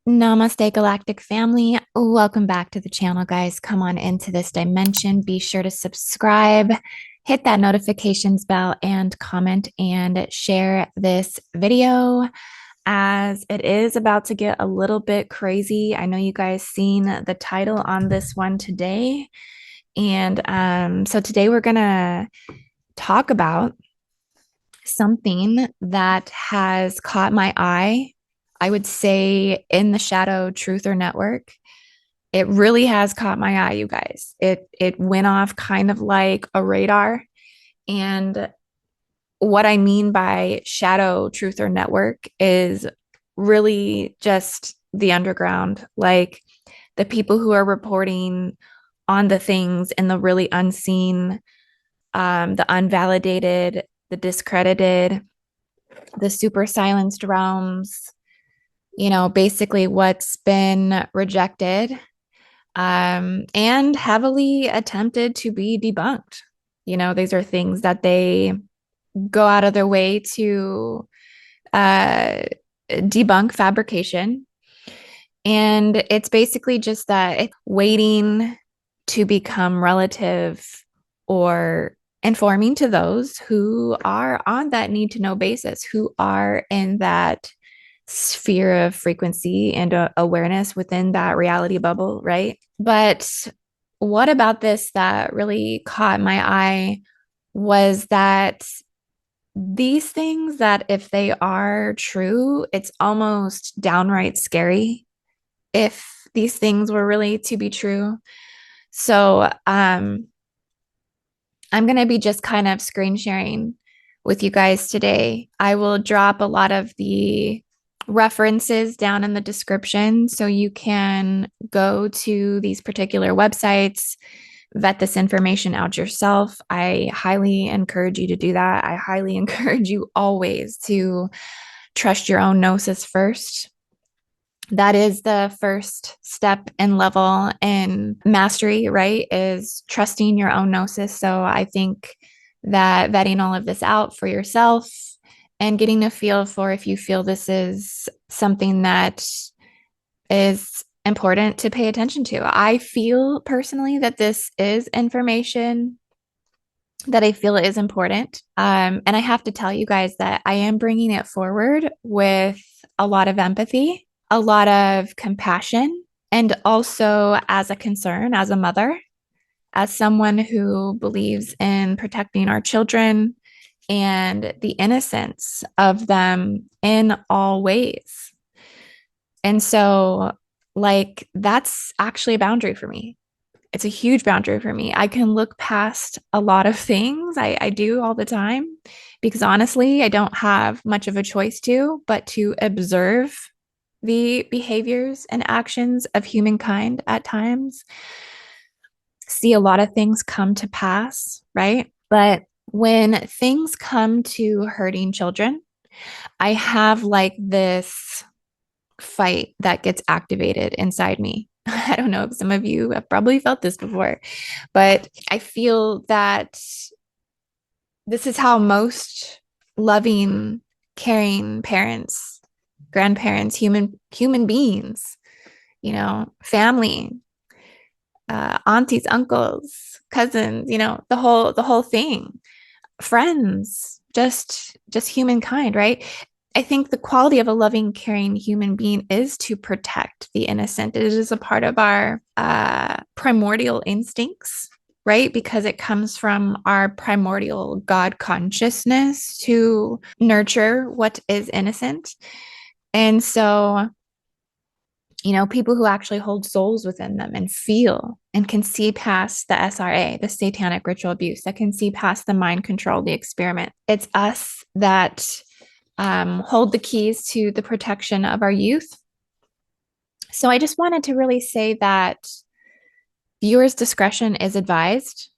Namaste, Galactic family. Welcome back to the channel, guys. Come on into this dimension. Be sure to subscribe, hit that notifications bell, and comment and share this video as it is about to get a little bit crazy. I know you guys seen the title on this one today. And so today we're going to talk about something that has caught my eye. I would say in the shadow truther network, it really has caught my eye, you guys. It went off kind of like a radar. And what I mean by shadow truther network is really just the underground, like the people who are reporting on the things in the really unseen, the unvalidated, the discredited, the super silenced realms, basically what's been rejected and heavily attempted to be debunked. These are things that they go out of their way to debunk fabrication. And it's basically just that it's waiting to become relative or informing to those who are on that need to know basis, who are in that sphere of frequency and awareness within that reality bubble, right? But what about this that really caught my eye was that these things, that if they are true, it's almost downright scary if these things were really to be true. So I'm going to be just kind of screen sharing with you guys today. I will drop a lot of the references down in the description so you can go to these particular websites, vet this information out yourself. I highly encourage you to do that. I highly encourage you always to trust your own gnosis first. That is the first step and level in mastery, right? Is trusting your own gnosis. So I think that vetting all of this out for yourself and getting a feel for if you feel this is something that is important to pay attention to. I feel personally that this is information that I feel is important. And I have to tell you guys that I am bringing it forward with a lot of empathy, a lot of compassion, and also as a concern, as a mother, as someone who believes in protecting our children and the innocence of them in all ways. And so, that's actually a boundary for me. It's a huge boundary for me. I can look past a lot of things. I do all the time because honestly, I don't have much of a choice but to observe the behaviors and actions of humankind at times, see a lot of things come to pass, right? But when things come to hurting children, I have this fight that gets activated inside me. I don't know if some of you have probably felt this before, but I feel that this is how most loving, caring parents, grandparents, human beings, family, aunties, uncles, cousins, the whole thing, friends, just humankind, right? I think the quality of a loving, caring human being is to protect the innocent. It is a part of our primordial instincts, right? Because it comes from our primordial God consciousness to nurture what is innocent. And so People who actually hold souls within them and feel and can see past the SRA, the satanic ritual abuse, that can see past the mind control, the experiment. It's us that hold the keys to the protection of our youth. So I just wanted to really say that viewers' discretion is advised.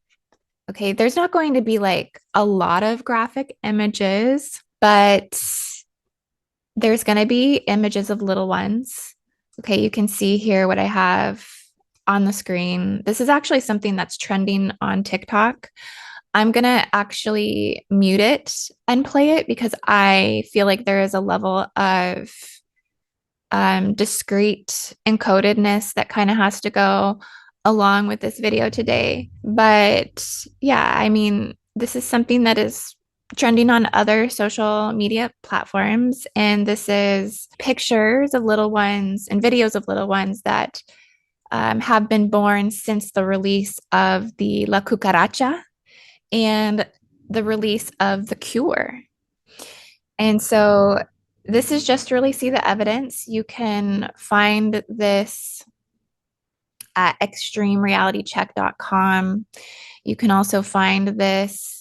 Okay, there's not going to be like a lot of graphic images, but there's going to be images of little ones. Okay, you can see here what I have on the screen. This is actually something that's trending on TikTok. I'm going to actually mute it and play it because I feel like there is a level of discreet encodedness that kind of has to go along with this video today. But yeah, I mean, this is something that is trending on other social media platforms. And this is pictures of little ones and videos of little ones that have been born since the release of the La Cucaracha and the release of The Cure. And so this is just to really see the evidence. You can find this at extremerealitycheck.com. You can also find this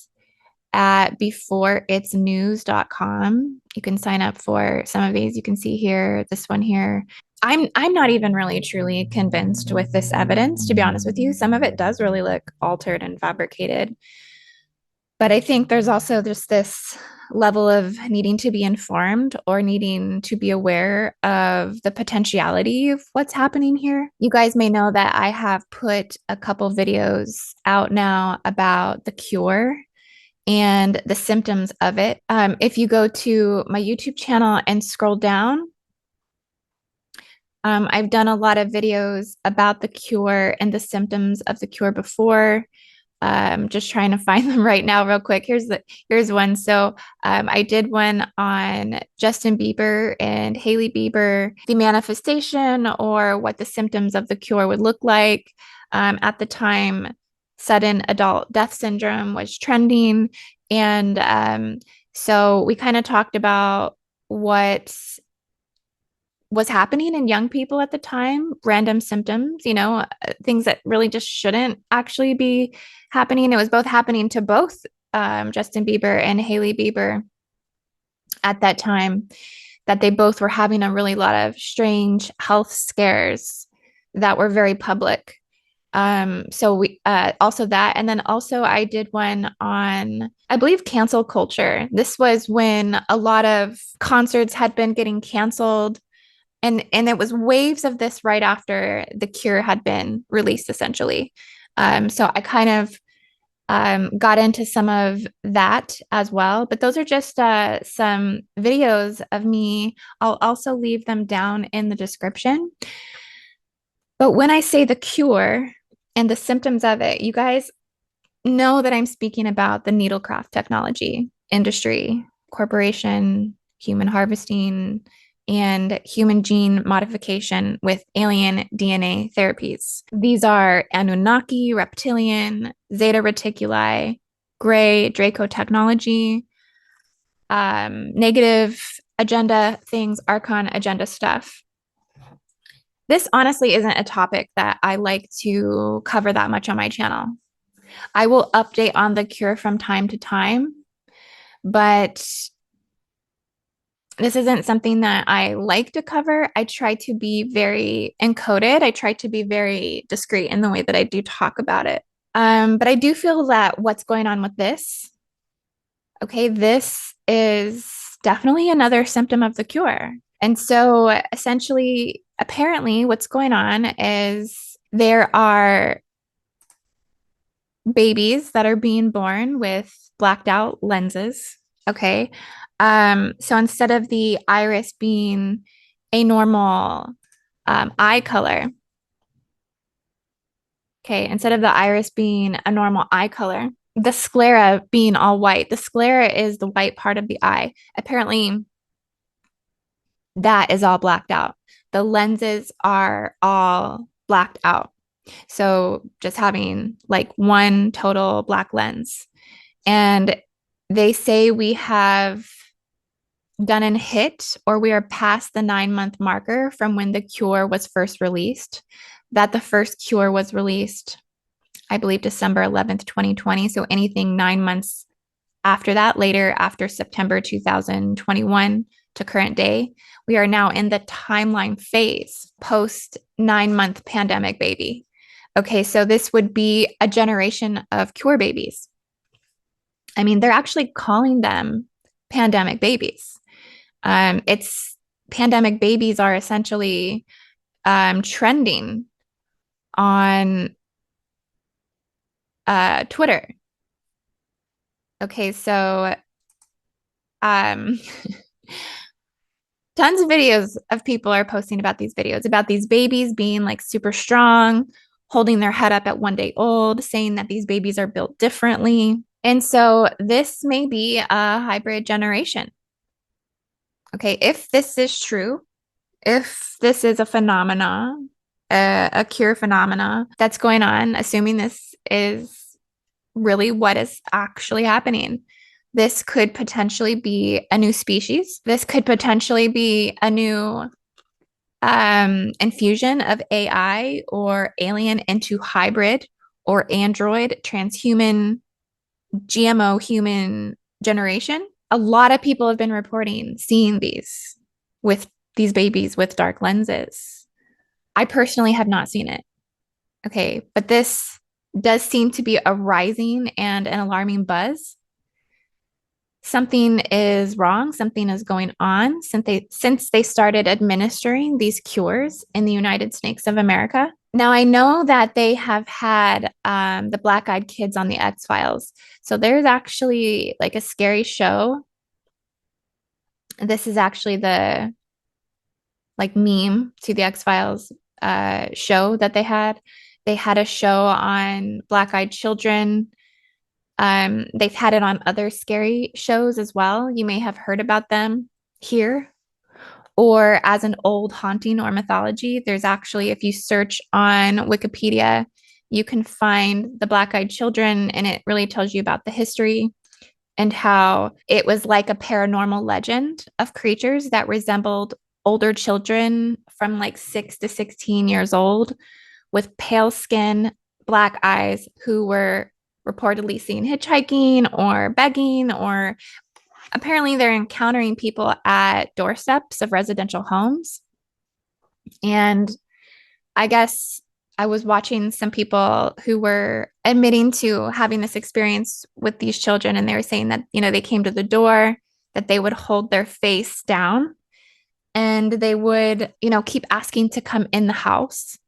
at beforeitsnews.com. You can sign up for some of these. You can see here, this one here. I'm not even really truly convinced with this evidence, to be honest with you. Some of it does really look altered and fabricated. But I think there's also just this level of needing to be informed or needing to be aware of the potentiality of what's happening here. You guys may know that I have put a couple videos out now about the cure and the symptoms of it. If you go to my YouTube channel and scroll down, I've done a lot of videos about the cure and the symptoms of the cure before. Just trying to find them right now real quick. Here's one. So I did one on Justin Bieber and Hailey Bieber, the manifestation or what the symptoms of the cure would look like. At the time, sudden adult death syndrome was trending. And so we kind of talked about what was happening in young people at the time, random symptoms, things that really just shouldn't actually be happening. It was both happening to both Justin Bieber and Hailey Bieber at that time, that they both were having a really lot of strange health scares that were very public. So we also that, and then also I did one on, I believe, cancel culture. This was when a lot of concerts had been getting canceled. And it was waves of this right after The Cure had been released, essentially. So I kind of got into some of that as well. But those are just some videos of me. I'll also leave them down in the description. But when I say The Cure and the symptoms of it, you guys know that I'm speaking about the needlecraft technology industry, corporation, human harvesting, and human gene modification with alien DNA therapies. These are Anunnaki, reptilian, Zeta Reticuli, Gray, Draco technology, negative agenda things, Archon agenda stuff. This honestly isn't a topic that I like to cover that much on my channel. I will update on the cure from time to time, but this isn't something that I like to cover. I try to be very encoded. I try to be very discreet in the way that I do talk about it. But I do feel that what's going on with this, okay, this is definitely another symptom of the cure. And so essentially, apparently, what's going on is there are babies that are being born with blacked out lenses. Okay. So instead of the iris being a normal eye color, okay, instead of the iris being a normal eye color, the sclera being all white, the sclera is the white part of the eye. Apparently, that is all blacked out. The lenses are all blacked out. So just having like one total black lens. And they say we have done and hit, or we are past the 9 month marker from when the cure was first released. That the first cure was released, I believe, December 11th, 2020. So anything 9 months after that, later after September 2021 to current day, we are now in the timeline phase post 9 month pandemic baby. Okay, so this would be a generation of cure babies. I mean, they're actually calling them pandemic babies. It's pandemic babies are essentially trending on Twitter. Okay, so um, tons of videos of people are posting about these videos, about these babies being like super strong, holding their head up at 1 day old, saying that these babies are built differently. And so this may be a hybrid generation. Okay, if this is true, if this is a phenomena, a cure phenomena that's going on, assuming this is really what is actually happening, this could potentially be a new species. This could potentially be a new infusion of AI or alien into hybrid or android, transhuman, GMO human generation. A lot of people have been reporting seeing with these babies with dark lenses. I personally have not seen it. Okay, but this does seem to be a rising and an alarming buzz. Something is wrong, something is going on since they started administering these cures in the United States of America. Now I know that they have had the Black Eyed Kids on the X Files. So there's actually like a scary show. This is actually the like meme to the X Files show that they had. They had a show on Black Eyed Children. They've had it on other scary shows as well. You may have heard about them here or as an old haunting or mythology. There's actually, if you search on Wikipedia, you can find the Black Eyed Children, and it really tells you about the history and how it was like a paranormal legend of creatures that resembled older children from like 6 to 16 years old with pale skin, black eyes, who were reportedly seen hitchhiking or begging, or apparently they're encountering people at doorsteps of residential homes. And I guess I was watching some people who were admitting to having this experience with these children, and they were saying that, they came to the door, that they would hold their face down and they would, keep asking to come in the house.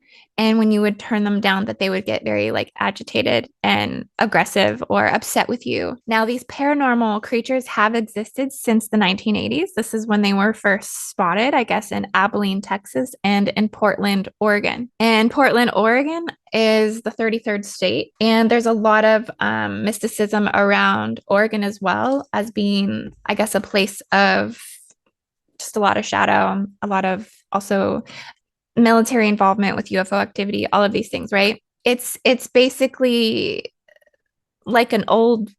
And when you would turn them down, that they would get very like agitated and aggressive or upset with you. Now, these paranormal creatures have existed since the 1980s. This is when they were first spotted, I guess, in Abilene, Texas, and in Portland, Oregon. And Portland, Oregon is the 33rd state. And there's a lot of mysticism around Oregon as well, as being, I guess, a place of just a lot of shadow, a lot of also military involvement with UFO activity, all of these things, right? It's basically like an old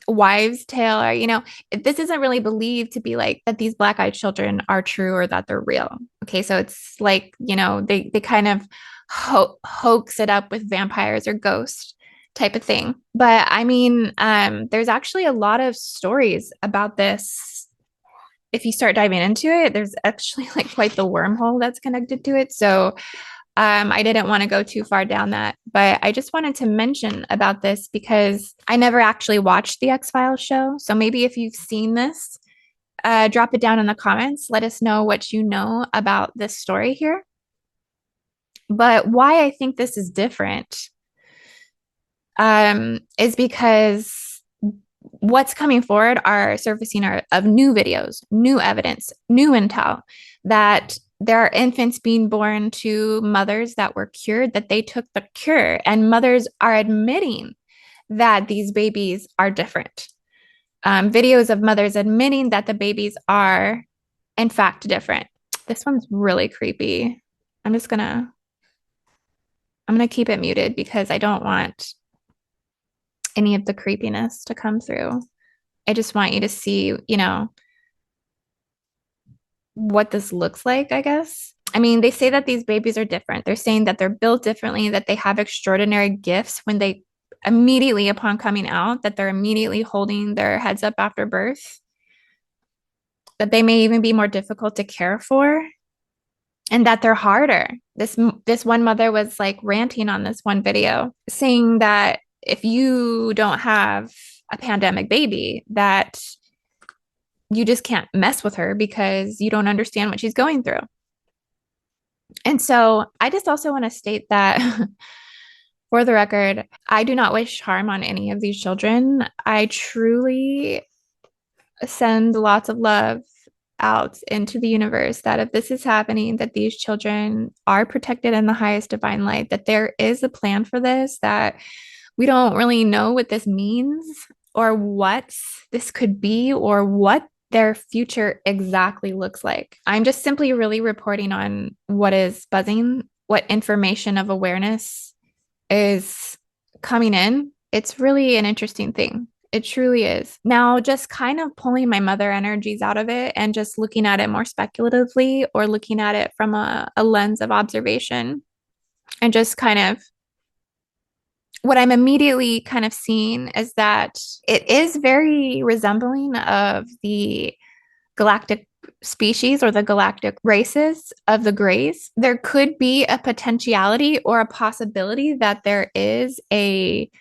wives' tale, or this isn't really believed to be like that these black-eyed children are true or that they're real. Okay, so it's like, they kind of hoax it up with vampires or ghosts type of thing. But I mean, there's actually a lot of stories about this. If you start diving into it, there's actually like quite the wormhole that's connected to it. So I didn't want to go too far down that, but I just wanted to mention about this because I never actually watched the X-Files show. So maybe if you've seen this, drop it down in the comments. Let us know what you know about this story here. But why I think this is different is because what's coming forward are surfacing of new videos, new evidence, new intel that there are infants being born to mothers that were cured, that they took the cure, and mothers are admitting that these babies are different. Videos of mothers admitting that the babies are, in fact, different. This one's really creepy. I'm gonna keep it muted because I don't want any of the creepiness to come through. I just want you to see, what this looks like, I guess. I mean, they say that these babies are different. They're saying that they're built differently, that they have extraordinary gifts when they immediately upon coming out, that they're immediately holding their heads up after birth, that they may even be more difficult to care for, and that they're harder. This one mother was like ranting on this one video, saying that if you don't have a pandemic baby, that you just can't mess with her because you don't understand what she's going through. And so I just also want to state that for the record, I do not wish harm on any of these children. I truly send lots of love out into the universe that if this is happening, that these children are protected in the highest divine light, that there is a plan for this, that we don't really know what this means or what this could be or what their future exactly looks like. I'm just simply really reporting on what is buzzing, what information of awareness is coming in. It's really an interesting thing. It truly is. Now, just kind of pulling my mother energies out of it and just looking at it more speculatively or looking at it from a lens of observation and just kind of what I'm immediately kind of seeing is that it is very resembling of the galactic species or the galactic races of the grays. There could be a potentiality or a possibility that there is a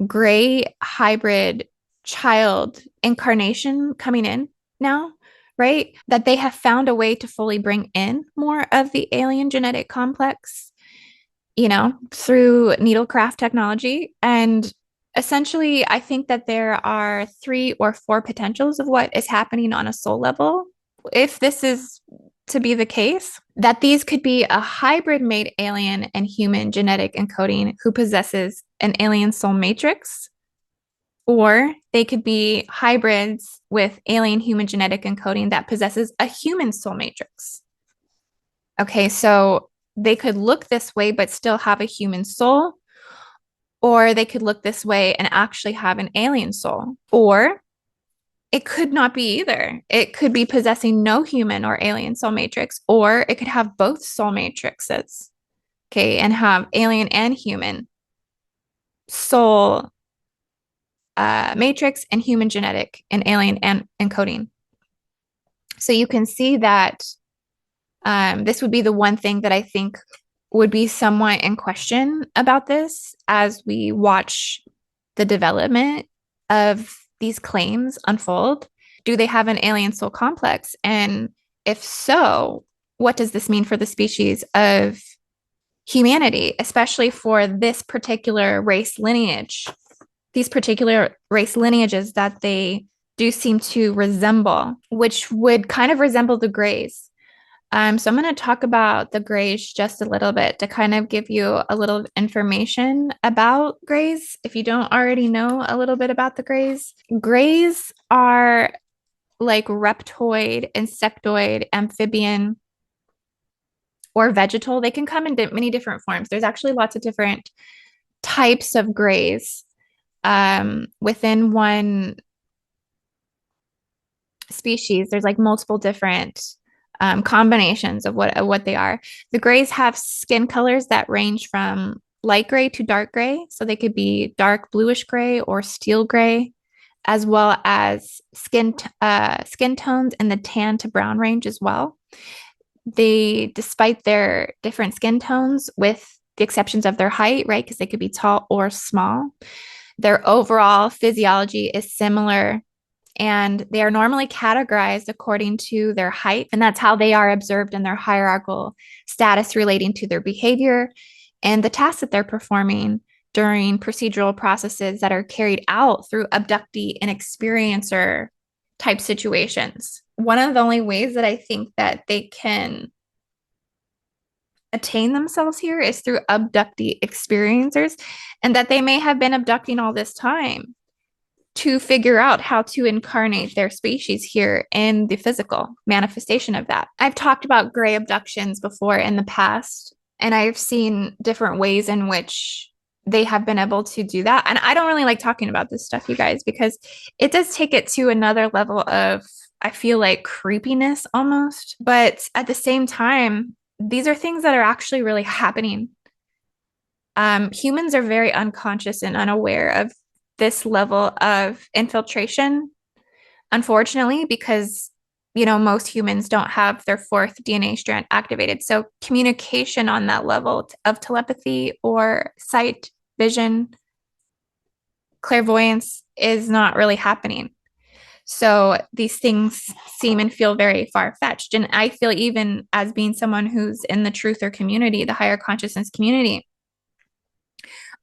gray hybrid child incarnation coming in now, right? That they have found a way to fully bring in more of the alien genetic complex, you know, through needlecraft technology. And essentially, I think that there are 3 or 4 potentials of what is happening on a soul level. If this is to be the case, that these could be a hybrid made alien and human genetic encoding who possesses an alien soul matrix, or they could be hybrids with alien human genetic encoding that possesses a human soul matrix. Okay, so they could look this way but still have a human soul, or they could look this way and actually have an alien soul, or it could not be either. It could be possessing no human or alien soul matrix, or it could have both soul matrices, okay, and have alien and human soul matrix and human genetic and alien and encoding. So you can see that this would be the one thing that I think would be somewhat in question about this as we watch the development of these claims unfold. Do they have an alien soul complex? And if so, what does this mean for the species of humanity, especially for this particular race lineage? These particular race lineages that they do seem to resemble, which would kind of resemble the Greys. So I'm going to talk about the Greys just a little bit to kind of give you a little information about Greys. If you don't already know a little bit about the Greys, Greys are like reptoid, insectoid, amphibian, or vegetal. They can come in many different forms. There's actually lots of different types of Greys within one species. There's like multiple different combinations of what they are. The Greys have skin colors that range from light gray to dark gray. So they could be dark bluish gray or steel gray, as well as skin tones in the tan to brown range as well. They, despite their different skin tones, with the exceptions of their height, right? Because they could be tall or small, their overall physiology is similar, and they are normally categorized according to their height. And that's how they are observed in their hierarchical status relating to their behavior and the tasks that they're performing during procedural processes that are carried out through abductee and experiencer type situations. One of the only ways that I think that they can attain themselves here is through abductee experiencers, and that they may have been abducting all this time to figure out how to incarnate their species here in the physical manifestation of that. I've talked about gray abductions before in the past, and I've seen different ways in which they have been able to do that. And I don't really like talking about this stuff, you guys, because it does take it to another level of I feel like creepiness almost. But at the same time, these are things that are actually really happening. Humans are very unconscious and unaware of this level of infiltration, unfortunately, because most humans don't have their fourth DNA strand activated. So communication on that level of telepathy or sight, vision, clairvoyance is not really happening. So these things seem and feel very far-fetched. And I feel, even as being someone who's in the truther community, the higher consciousness community,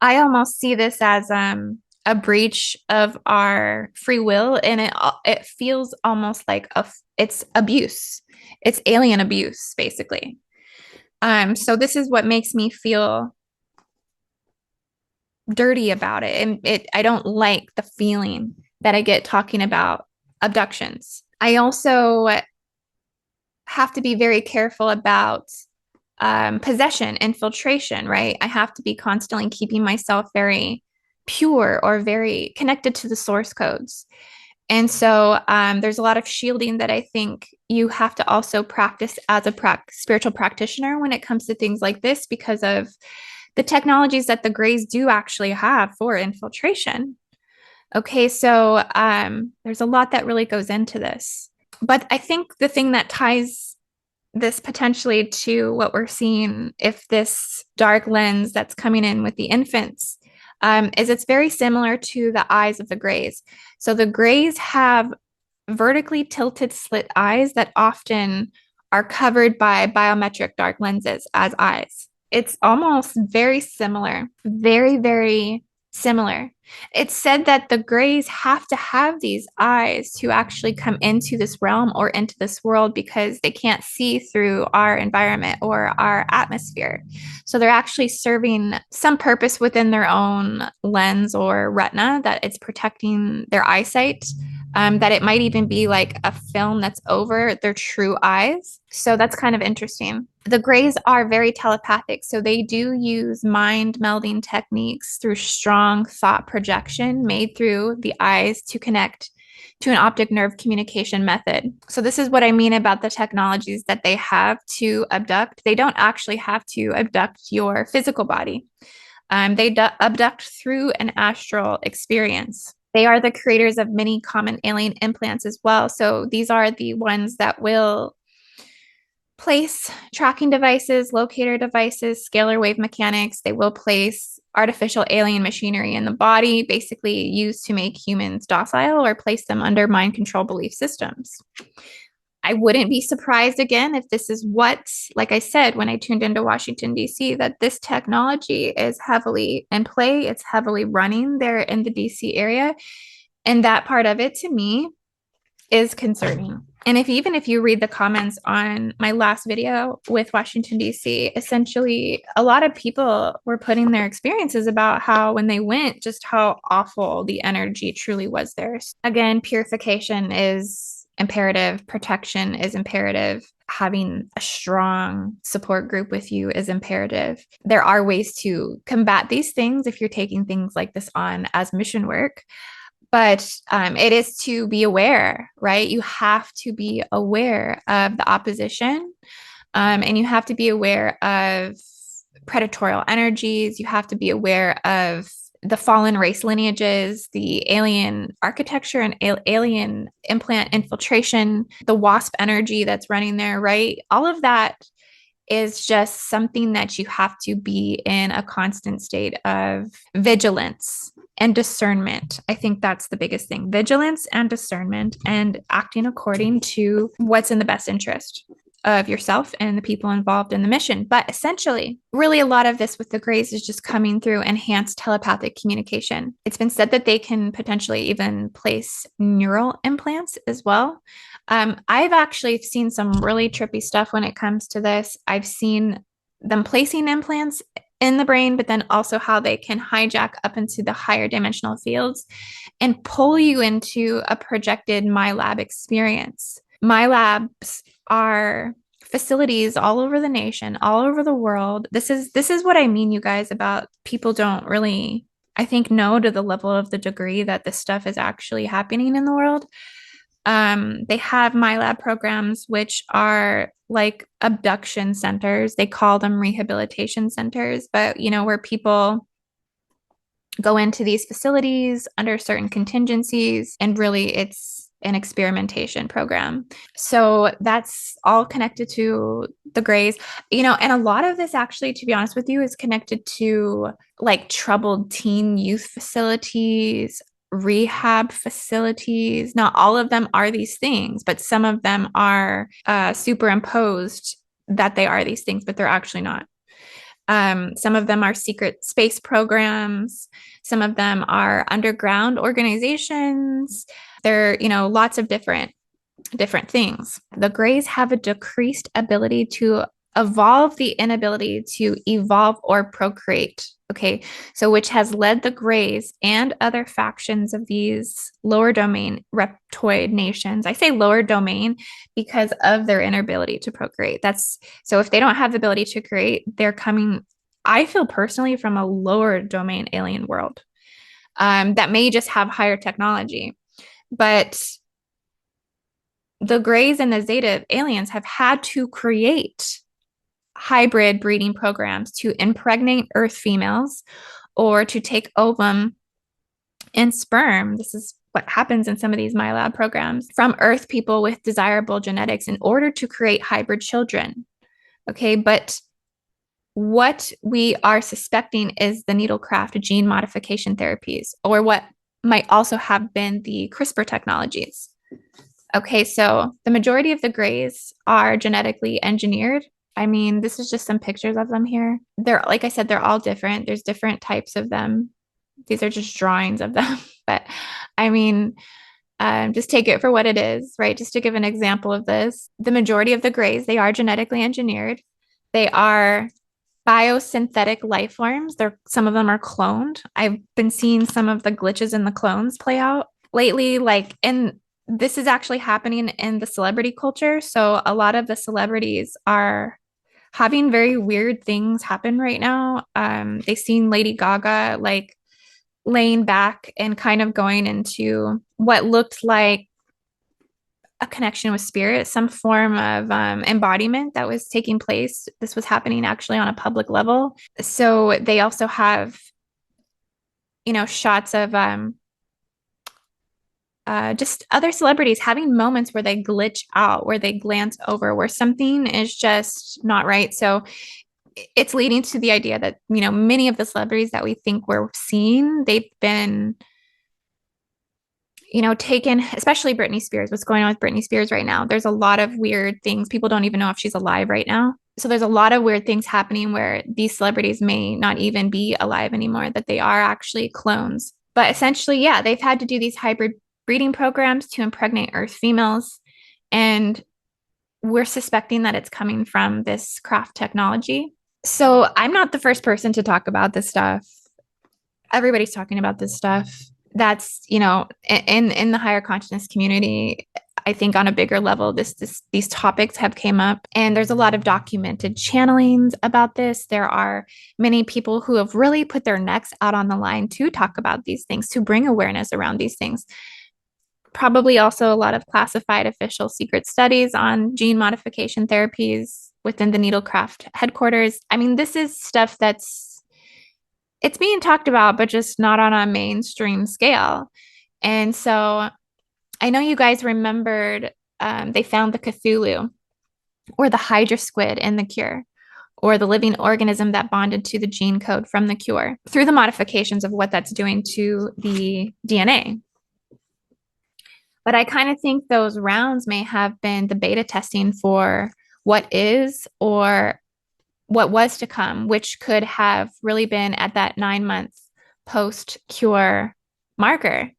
I almost see this as a breach of our free will, and it feels almost like it's abuse. It's alien abuse, basically. So this is what makes me feel dirty about it, and I don't like the feeling that I get talking about abductions. I also have to be very careful about possession, infiltration, right? I have to be constantly keeping myself very pure or very connected to the source codes. And so there's a lot of shielding that I think you have to also practice as a spiritual practitioner when it comes to things like this, because of the technologies that the Greys do actually have for infiltration. Okay, so there's a lot that really goes into this. But I think the thing that ties this potentially to what we're seeing, if this dark lens that's coming in with the infants, is it's very similar to the eyes of the Greys. So the Greys have vertically tilted slit eyes that often are covered by biometric dark lenses as eyes. It's almost very similar, very, very similar. It's said that the Greys have to have these eyes to actually come into this realm or into this world, because they can't see through our environment or our atmosphere. So they're actually serving some purpose within their own lens or retina, that it's protecting their eyesight. That it might even be like a film that's over their true eyes. So that's kind of interesting. The Greys are very telepathic, so they do use mind melding techniques through strong thought projection made through the eyes to connect to an optic nerve communication method. So this is what I mean about the technologies that they have to abduct. They don't actually have to abduct your physical body. They abduct through an astral experience. They are the creators of many common alien implants as well. So these are the ones that will place tracking devices, locator devices, scalar wave mechanics. They will place artificial alien machinery in the body, basically used to make humans docile or place them under mind control belief systems. I wouldn't be surprised again if this is what, like I said, when I tuned into Washington, D.C., that this technology is heavily in play. It's heavily running there in the D.C. area. And that part of it, to me, is concerning. And even if you read the comments on my last video with Washington, D.C., essentially a lot of people were putting their experiences about how when they went, just how awful the energy truly was there. Again, purification is imperative, protection is imperative, having a strong support group with you is imperative. There are ways to combat these things if you're taking things like this on as mission work. But it is to be aware, right? You have to be aware of the opposition, and you have to be aware of predatorial energies. You have to be aware of the fallen race lineages, the alien architecture and alien implant infiltration, the wasp energy that's running there, right? All of that is just something that you have to be in a constant state of vigilance and discernment. I think that's the biggest thing: vigilance and discernment, and acting according to what's in the best interest of yourself and the people involved in the mission. But essentially, really, a lot of this with the Greys is just coming through enhanced telepathic communication. It's been said that they can potentially even place neural implants as well. I've actually seen some really trippy stuff when it comes to this. I've seen them placing implants in the brain, but then also how they can hijack up into the higher dimensional fields and pull you into a projected MyLab experience. MyLabs are facilities all over the nation, all over the world. This is what I mean, you guys, about people don't really, I think, know to the level of the degree that this stuff is actually happening in the world. They have MyLab programs, which are like abduction centers. They call them rehabilitation centers, but where people go into these facilities under certain contingencies, and really it's an experimentation program. So that's all connected to the Greys, and a lot of this actually, to be honest with you, is connected to like troubled teen youth facilities, rehab facilities. Not all of them are these things, but some of them are superimposed that they are these things, but they're actually not. Some of them are secret space programs. Some of them are underground organizations. They're, lots of different things. The Greys have a decreased ability to evolve, the inability to evolve or procreate. Okay, so which has led the Greys and other factions of these lower domain reptoid nations. I say lower domain because of their inability to procreate. That's so if they don't have the ability to create, they're coming, I feel personally, from a lower domain alien world that may just have higher technology. But the Greys and the Zeta aliens have had to create hybrid breeding programs to impregnate Earth females or to take ovum and sperm. This is what happens in some of these MyLab programs from Earth people with desirable genetics in order to create hybrid children. Okay, but what we are suspecting is the needlecraft gene modification therapies, or what might also have been the CRISPR technologies. Okay, so the majority of the Greys are genetically engineered. I mean, this is just some pictures of them here. They're, like I said, they're all different. There's different types of them. These are just drawings of them. But I mean, just take it for what it is, right? Just to give an example of this, the majority of the Greys, they are genetically engineered. They are biosynthetic life forms. Some of them are cloned. I've been seeing some of the glitches in the clones play out lately, and this is actually happening in the celebrity culture. So a lot of the celebrities are having very weird things happen right now. They've seen Lady Gaga like laying back and kind of going into what looked like a connection with spirit, some form of embodiment that was taking place. This was happening actually on a public level. So they also have, shots of just other celebrities having moments where they glitch out, where they glance over, where something is just not right. So it's leading to the idea that, many of the celebrities that we think we're seeing, they've been, taken, especially Britney Spears. What's going on with Britney Spears right now? There's a lot of weird things. People don't even know if she's alive right now. So there's a lot of weird things happening where these celebrities may not even be alive anymore, that they are actually clones. But essentially, yeah, they've had to do these hybrid breeding programs to impregnate Earth females. And we're suspecting that it's coming from this craft technology. So I'm not the first person to talk about this stuff. Everybody's talking about this stuff. That's, in the higher consciousness community, I think on a bigger level, these topics have came up, and there's a lot of documented channelings about this. There are many people who have really put their necks out on the line to talk about these things, to bring awareness around these things. Probably also a lot of classified official secret studies on gene modification therapies within the Needlecraft headquarters. I mean, this is stuff it's being talked about, but just not on a mainstream scale. And so I know you guys remembered they found the Cthulhu or the Hydra squid in the cure, or the living organism that bonded to the gene code from the cure through the modifications of what that's doing to the DNA. But I kind of think those rounds may have been the beta testing for what is or what was to come, which could have really been at that 9-month post-cure marker.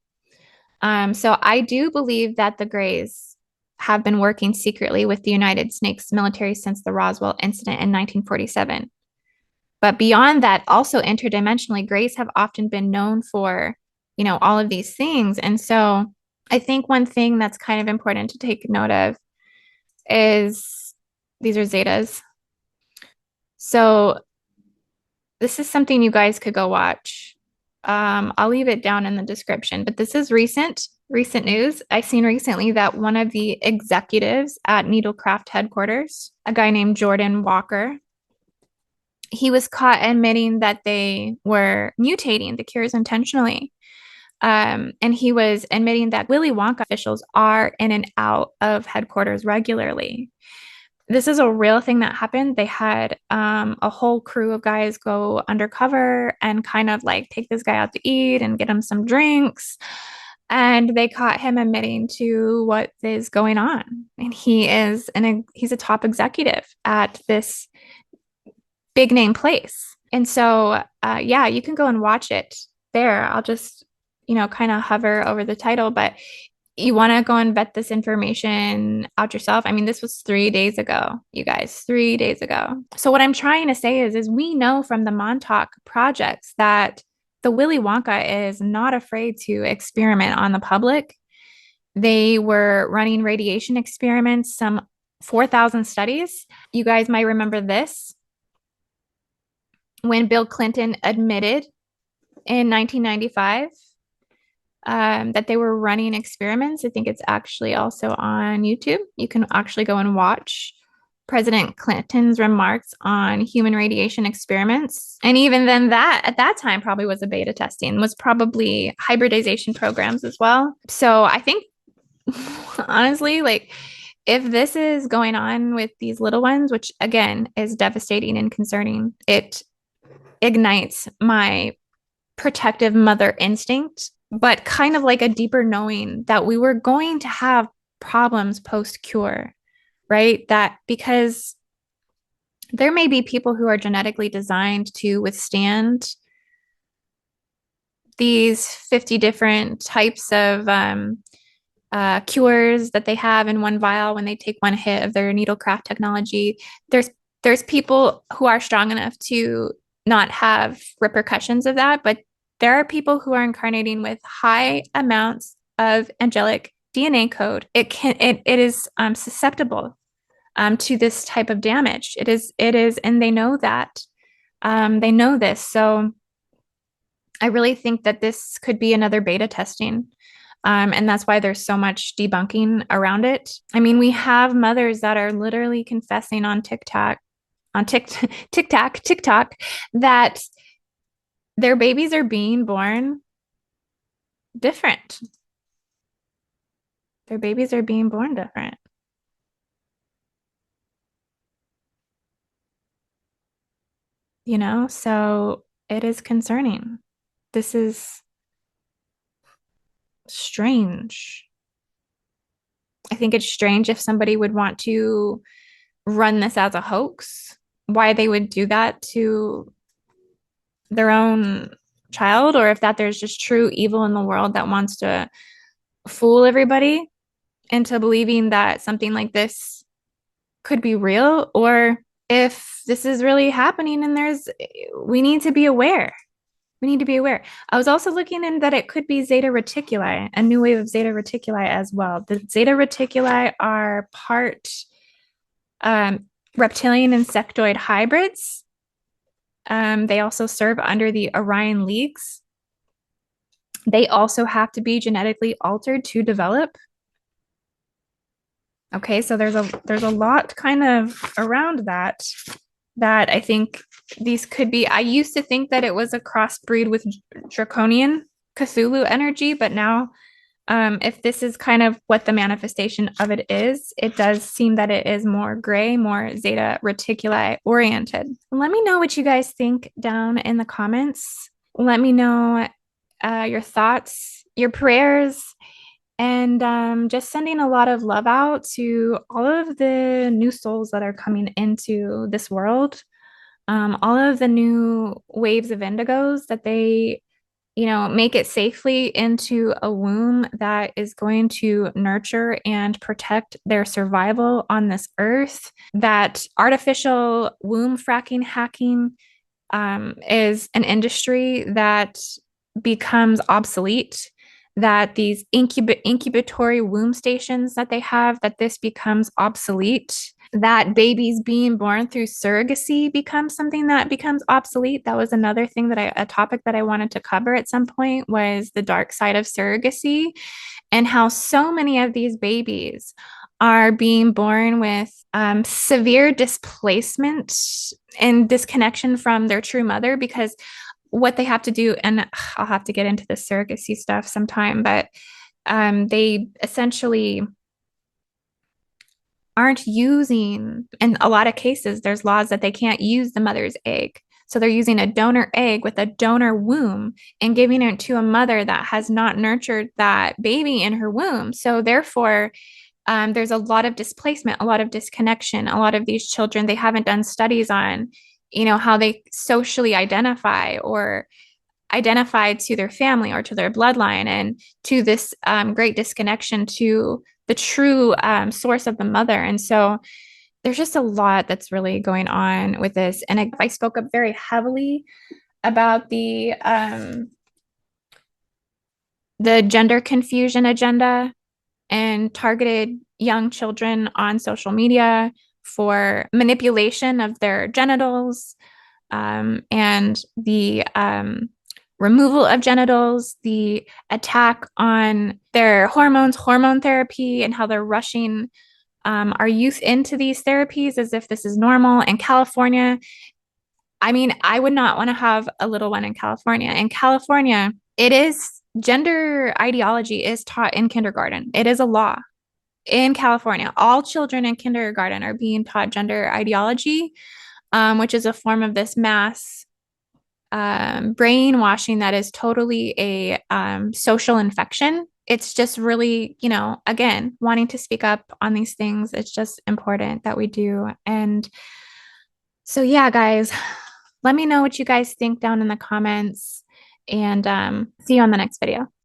So I do believe that the Greys have been working secretly with the United Snakes military since the Roswell incident in 1947. But beyond that, also interdimensionally, Greys have often been known for, all of these things. And so I think one thing that's kind of important to take note of is these are Zetas. So this is something you guys could go watch. I'll leave it down in the description, but this is recent news. I seen recently that one of the executives at Needlecraft headquarters, a guy named Jordan Walker, he was caught admitting that they were mutating the cures intentionally. And he was admitting that Willy Wonka officials are in and out of headquarters regularly. This is a real thing that happened. They had a whole crew of guys go undercover and kind of like take this guy out to eat and get him some drinks. And they caught him admitting to what is going on. And he's a top executive at this big name place. And so, yeah, you can go and watch it there. I'll just, kind of hover over the title, but you want to go and vet this information out yourself. I mean, this was 3 days ago, you guys, 3 days ago. So what I'm trying to say is we know from the Montauk projects that the Willy Wonka is not afraid to experiment on the public. They were running radiation experiments, some 4,000 studies. You guys might remember this when Bill Clinton admitted in 1995 that they were running experiments. I think it's actually also on YouTube. You can actually go and watch President Clinton's remarks on human radiation experiments. And even then, that at that time probably was a beta testing, was probably hybridization programs as well. So I think, honestly, like, if this is going on with these little ones, which again is devastating and concerning, it ignites my protective mother instinct, but kind of like a deeper knowing that we were going to have problems post cure, right? That because there may be people who are genetically designed to withstand these 50 different types of cures that they have in one vial when they take one hit of their needlecraft technology. There's people who are strong enough to not have repercussions of that, but there are people who are incarnating with high amounts of angelic DNA code. It is susceptible to this type of damage. It is, and they know that. They know this. So I really think that this could be another beta testing. And that's why there's so much debunking around it. I mean, we have mothers that are literally confessing on TikTok, TikTok, that their babies are being born different. Their babies are being born different. So it is concerning. This is strange. I think it's strange if somebody would want to run this as a hoax, why they would do that to their own child, or if that there's just true evil in the world that wants to fool everybody into believing that something like this could be real, or if this is really happening and we need to be aware. We need to be aware. I was also looking in that it could be Zeta Reticuli, a new wave of Zeta Reticuli as well. The Zeta Reticuli are part reptilian insectoid hybrids. They also serve under the Orion Leagues. They also have to be genetically altered to develop. Okay, so there's a lot kind of around that I think these could be. I used to think that it was a crossbreed with draconian Cthulhu energy, but now if this is kind of what the manifestation of it is, it does seem that it is more gray, more Zeta Reticuli oriented. Let me know what you guys think down in the comments. Let me know your thoughts, your prayers, and just sending a lot of love out to all of the new souls that are coming into this world, all of the new waves of indigos that they make it safely into a womb that is going to nurture and protect their survival on this earth. That artificial womb fracking hacking is an industry that becomes obsolete. That these incubatory womb stations that they have, that this becomes obsolete. that babies being born through surrogacy becomes something that becomes obsolete. That was another thing a topic that I wanted to cover at some point, was the dark side of surrogacy, and how so many of these babies are being born with severe displacement and disconnection from their true mother, because what they have to do, and I'll have to get into the surrogacy stuff sometime, but they essentially aren't using, in a lot of cases, there's laws that they can't use the mother's egg. So they're using a donor egg with a donor womb and giving it to a mother that has not nurtured that baby in her womb. So therefore, there's a lot of displacement, a lot of disconnection. A lot of these children, they haven't done studies on, how they socially identify or identify to their family or to their bloodline, and to this great disconnection to the true source of the mother. And so there's just a lot that's really going on with this. And I spoke up very heavily about the gender confusion agenda and targeted young children on social media for manipulation of their genitals, and the removal of genitals, the attack on their hormones, hormone therapy, and how they're rushing our youth into these therapies as if this is normal. In California, I mean, I would not want to have a little one in California. In California, it is, gender ideology is taught in kindergarten. It is a law in California. All children in kindergarten are being taught gender ideology, which is a form of this mass brainwashing that is totally a social infection. It's just really, again, wanting to speak up on these things. It's just important that we do. And so, yeah, guys, let me know what you guys think down in the comments, and see you on the next video.